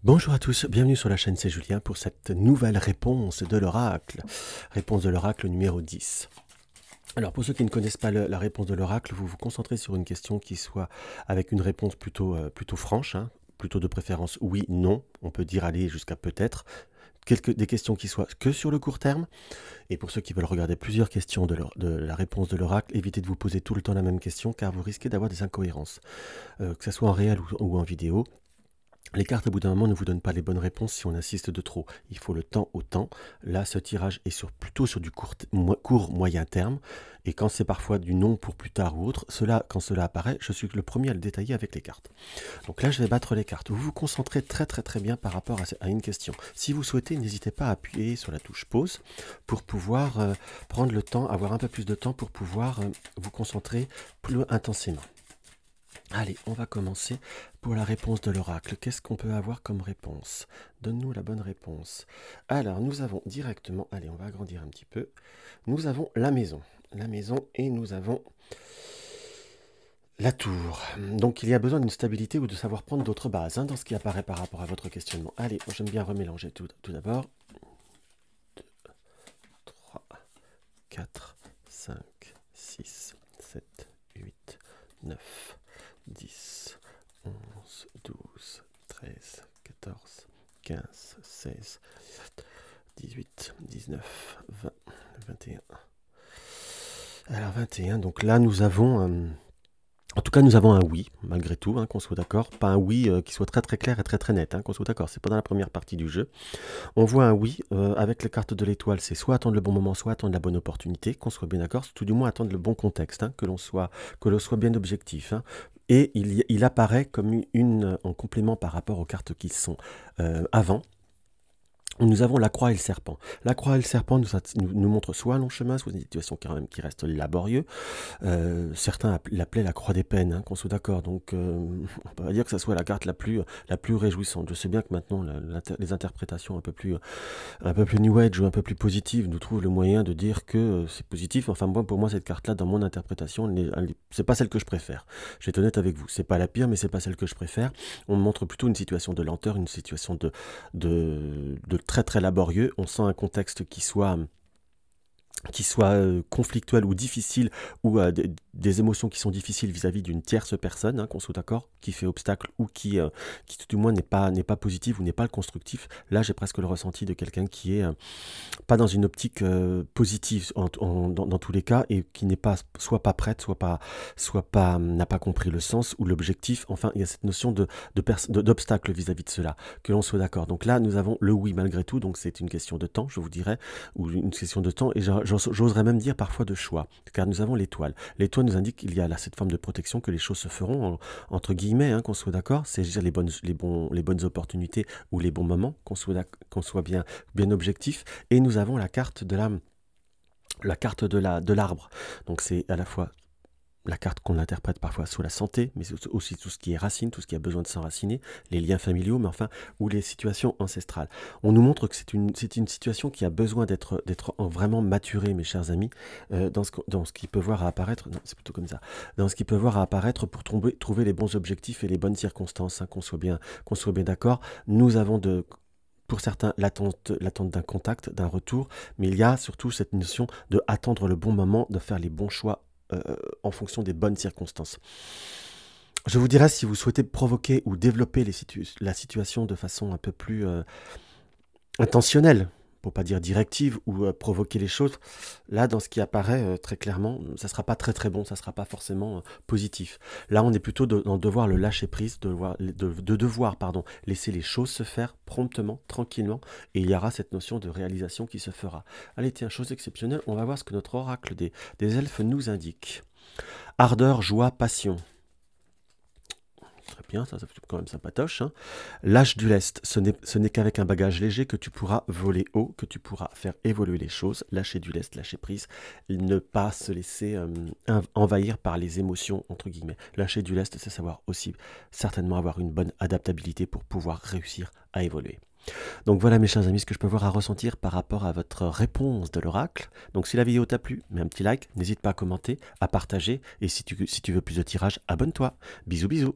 Bonjour à tous, bienvenue sur la chaîne, c'est Julien pour cette nouvelle réponse de l'oracle. Réponse de l'oracle numéro 10. Alors pour ceux qui ne connaissent pas la réponse de l'oracle, vous vous concentrez sur une question qui soit avec une réponse plutôt franche, hein, plutôt de préférence oui, non, on peut dire aller jusqu'à peut-être. Des questions qui soient que sur le court terme. Et pour ceux qui veulent regarder plusieurs questions de la réponse de l'oracle, évitez de vous poser tout le temps la même question car vous risquez d'avoir des incohérences, que ce soit en réel ou en vidéo. Les cartes, au bout d'un moment, ne vous donnent pas les bonnes réponses si on insiste de trop. Il faut le temps au temps. Là, ce tirage est plutôt sur du court moyen terme. Et quand c'est parfois du non pour plus tard ou autre, quand cela apparaît, je suis le premier à le détailler avec les cartes. Donc là, je vais battre les cartes. Vous vous concentrez très bien par rapport à une question. Si vous souhaitez, n'hésitez pas à appuyer sur la touche pause pour pouvoir prendre le temps, avoir un peu plus de temps pour pouvoir vous concentrer plus intensément. Allez, on va commencer pour la réponse de l'oracle. Qu'est-ce qu'on peut avoir comme réponse? Donne-nous la bonne réponse. Alors, nous avons directement... Allez, on va agrandir un petit peu. Nous avons la maison. La maison et nous avons la tour. Donc, il y a besoin d'une stabilité ou de savoir prendre d'autres bases dans ce qui apparaît par rapport à votre questionnement. Allez, j'aime bien remélanger tout d'abord. 2, 3, 4, 5, 6, 7, 8, 9... 10, 11, 12, 13, 14, 15, 16, 18, 19, 20, 21. Alors 21, donc là nous avons... en tout cas, nous avons un oui, malgré tout, qu'on soit d'accord. Pas un oui qui soit très clair et très net, qu'on soit d'accord. C'est pas dans la première partie du jeu. On voit un oui avec les cartes de l'étoile, c'est soit attendre le bon moment, soit attendre la bonne opportunité, qu'on soit bien d'accord, tout du moins attendre le bon contexte, que l'on soit bien objectif. Et il apparaît comme en complément par rapport aux cartes qui sont avant. Nous avons la croix et le serpent. La croix et le serpent nous montrent soit un long chemin, soit une situation qui reste laborieuse. Certains l'appelaient la croix des peines, qu'on soit d'accord. Donc, on peut pas dire que ce soit la carte la plus réjouissante. Je sais bien que maintenant, les interprétations un peu plus New Age ou un peu plus positives nous trouvent le moyen de dire que c'est positif. Enfin, pour moi, cette carte-là, dans mon interprétation, c'est pas celle que je préfère. Je vais être honnête avec vous. C'est pas la pire, mais c'est pas celle que je préfère. On me montre plutôt une situation de lenteur, une situation de très laborieux. On sent un contexte qui soit conflictuel ou difficile, ou des émotions qui sont difficiles vis-à-vis d'une tierce personne, qu'on soit d'accord, qui fait obstacle ou qui tout du moins n'est pas positive ou n'est pas le constructif. Là, j'ai presque le ressenti de quelqu'un qui est pas dans une optique positive dans tous les cas, et qui n'est pas pas prête, soit pas n'a pas compris le sens ou l'objectif. Enfin, il y a cette notion d'obstacle vis-à-vis de cela, que l'on soit d'accord. Donc là, nous avons le oui malgré tout, donc c'est une question de temps, je vous dirais, ou une question de temps, et j'oserais même dire parfois de choix, car nous avons l'étoile. L'étoile nous indique qu'il y a là cette forme de protection, que les choses se feront, entre guillemets, qu'on soit d'accord, c'est les bonnes opportunités ou les bons moments, qu'on soit bien objectif. Et nous avons la carte de l'arbre. Donc c'est à la fois la carte qu'on interprète parfois sous la santé, mais aussi tout ce qui est racine, tout ce qui a besoin de s'enraciner, les liens familiaux, mais enfin, ou les situations ancestrales. On nous montre que c'est une situation qui a besoin d'être vraiment maturée, mes chers amis, dans ce qui peut voir à apparaître, non, c'est plutôt comme ça, dans ce qui peut voir à apparaître pour trouver les bons objectifs et les bonnes circonstances, qu'on soit bien d'accord. Nous avons pour certains, l'attente d'un contact, d'un retour, mais il y a surtout cette notion de attendre le bon moment, de faire les bons choix en fonction des bonnes circonstances. Je vous dirais, si vous souhaitez provoquer ou développer la situation de façon un peu plus intentionnelle, pour pas dire directive, ou provoquer les choses, là, dans ce qui apparaît très clairement, ça sera pas très bon, ça sera pas forcément positif. Là, on est plutôt dans devoir le lâcher prise, devoir laisser les choses se faire promptement, tranquillement, et il y aura cette notion de réalisation qui se fera. Allez, tiens, chose exceptionnelle, on va voir ce que notre oracle des elfes nous indique. Ardeur, joie, passion. Très bien, ça fait quand même sympatoche. L'âge du lest, ce n'est qu'avec un bagage léger que tu pourras voler haut, que tu pourras faire évoluer les choses, lâcher du lest, lâcher prise, ne pas se laisser envahir par les émotions, entre guillemets. Lâcher du lest, c'est savoir aussi certainement avoir une bonne adaptabilité pour pouvoir réussir à évoluer. Donc voilà mes chers amis, ce que je peux voir à ressentir par rapport à votre réponse de l'oracle. Donc si la vidéo t'a plu, mets un petit like, n'hésite pas à commenter, à partager, et si tu veux plus de tirages, abonne-toi. Bisous bisous.